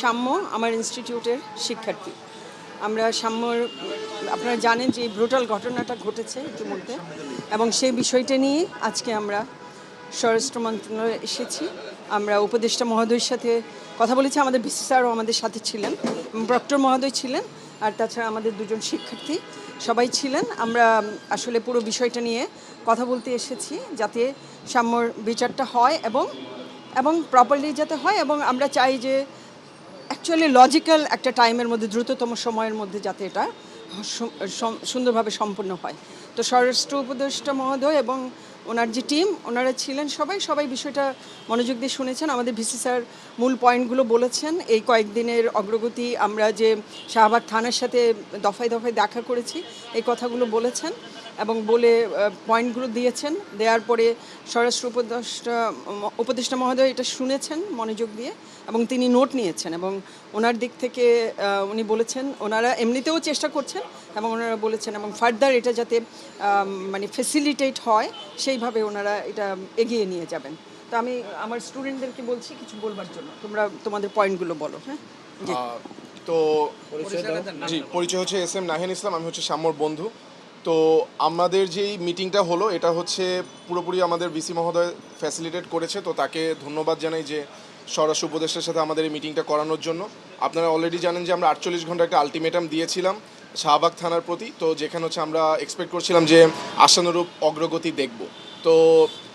সাম্য আমার ইনস্টিটিউটের শিক্ষার্থী। আমরা সাম্যর আপনারা জানেন যে এই ব্রুটাল ঘটনাটা ঘটেছে ইতিমধ্যে, এবং সেই বিষয়টা নিয়ে আজকে আমরা স্বরাষ্ট্র মন্ত্রণালয়ে এসেছি। আমরা উপদেষ্টা মহোদয়ের সাথে কথা বলেছি, আমাদের ভিসি স্যারও আমাদের সাথে ছিলেন, প্রক্টর মহোদয় ছিলেন, আর তাছাড়া আমাদের দুজন শিক্ষার্থী সবাই ছিলেন। আমরা আসলে পুরো বিষয়টা নিয়ে কথা বলতে এসেছি যাতে সাম্যর বিচারটা হয় এবং প্রপারলি যাতে হয়, এবং আমরা চাই যে অ্যাকচুয়ালি লজিক্যাল একটা টাইমের মধ্যে, দ্রুততম সময়ের মধ্যে যাতে এটা সুন্দরভাবে সম্পন্ন হয়। তো স্বরাষ্ট্র উপদেষ্টা মহোদয় এবং ওনার যে টিম, ওনারা ছিলেন সবাই বিষয়টা মনোযোগ দিয়ে শুনেছেন। আমাদের ভিসি স্যার মূল পয়েন্টগুলো বলেছেন। এই কয়েকদিনের অগ্রগতি, আমরা যে শাহবাগ থানার সাথে দফায় দফায় দেখা করেছি, এই কথাগুলো বলেছেন এবং বলে পয়েন্টগুলো দিয়েছেন। দেওয়ার পরে স্বরাষ্ট্র উপদেষ্টা মহোদয় এটা শুনেছেন মনোযোগ দিয়ে এবং তিনি নোট নিয়েছেন, এবং ওনার দিক থেকে উনি বলেছেন ওনারা এমনিতেও চেষ্টা করছেন এবং ওনারা বলেছেন এবং ফার্দার এটা যাতে মানে ফেসিলিটেট হয় সেইভাবে ওনারা এটা এগিয়ে নিয়ে যাবেন। তো আমি আমার স্টুডেন্টদেরকে বলছি কিছু বলবার জন্য, তোমরা তোমাদের পয়েন্টগুলো বলো। হ্যাঁ, তো জি, পরিচয় হচ্ছে এস.এম. নাহিয়ান ইসলাম, আমি হচ্ছে সাম্যর বন্ধু। তো আমাদের যেই মিটিংটা হলো এটা হচ্ছে পুরোপুরি আমাদের ভিসি মহোদয় ফ্যাসিলিটেট করেছে, তো তাকে ধন্যবাদ জানাই যে স্বরাষ্ট্র উপদেষ্টার সাথে আমাদের এই মিটিংটা করানোর জন্য। আপনারা অলরেডি জানেন যে আমরা 48 ঘন্টা একটা আলটিমেটাম দিয়েছিলাম শাহবাগ থানার প্রতি, তো যেখানে হচ্ছে আমরা এক্সপেক্ট করছিলাম যে আশানুরূপ অগ্রগতি দেখব। তো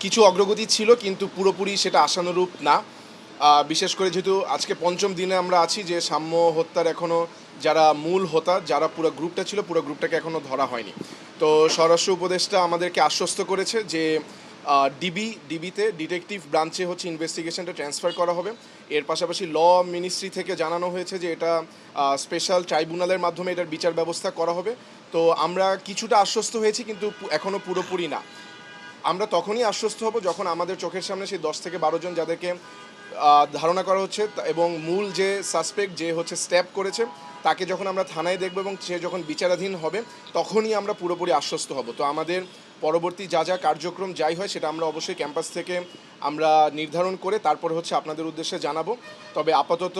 কিছু অগ্রগতি ছিল কিন্তু পুরোপুরি সেটা আশানুরূপ না। বিশেষ করে যেহেতু আজকে পঞ্চম দিনে আমরা আছি, যে সাম্য হত্যার এখনও যারা মূল হোতা, যারা পুরো গ্রুপটা ছিল, পুরো গ্রুপটাকে এখনও ধরা হয়নি। তো স্বরাষ্ট্র উপদেষ্টা আমাদেরকে আশ্বস্ত করেছে যে ডিবিতে ডিটেকটিভ ব্রাঞ্চে হচ্ছে ইনভেস্টিগেশনটা ট্রান্সফার করা হবে। এর পাশাপাশি ল মিনিস্ট্রি থেকে জানানো হয়েছে যে এটা স্পেশাল ট্রাইব্যুনালের মাধ্যমে এটার বিচার ব্যবস্থা করা হবে। তো আমরা কিছুটা আশ্বস্ত হয়েছি, কিন্তু এখনও পুরোপুরি না। আমরা তখনই আশ্বস্ত হব যখন আমাদের চোখের সামনে সেই 10 থেকে 12 জন যাদেরকে ধারণা করা হচ্ছে এবং মূল যে সাসপেক্ট যে হচ্ছে স্ট্যাপ করেছে তাকে যখন আমরা থানায় দেখব এবং সে যখন বিচারাধীন হবে তখনই আমরা পুরোপুরি আশ্বস্ত হব। তো আমাদের পরবর্তী যা কার্যক্রম যাই হয় সেটা আমরা অবশ্যই ক্যাম্পাস থেকে আমরা নির্ধারণ করে তারপর হচ্ছে আপনাদের উদ্দেশ্যে জানাবো। তবে আপাতত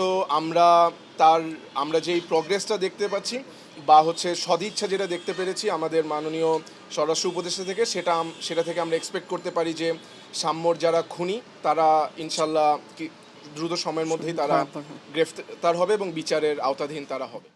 আমরা যেই প্রোগ্রেসটা দেখতে পাচ্ছি বা হচ্ছে সদিচ্ছা যেটা দেখতে পেরেছি আমাদের মাননীয় স্বরাষ্ট্র উপদেষ্টা থেকে, সেটা থেকে আমরা এক্সপেক্ট করতে পারি যে সাম্যর যারা খুনি তারা ইনশাল্লাহ দ্রুত সময়ের মধ্যেই তারা গ্রেফতার হবে এবং বিচারের আওতাধীন তারা হবে।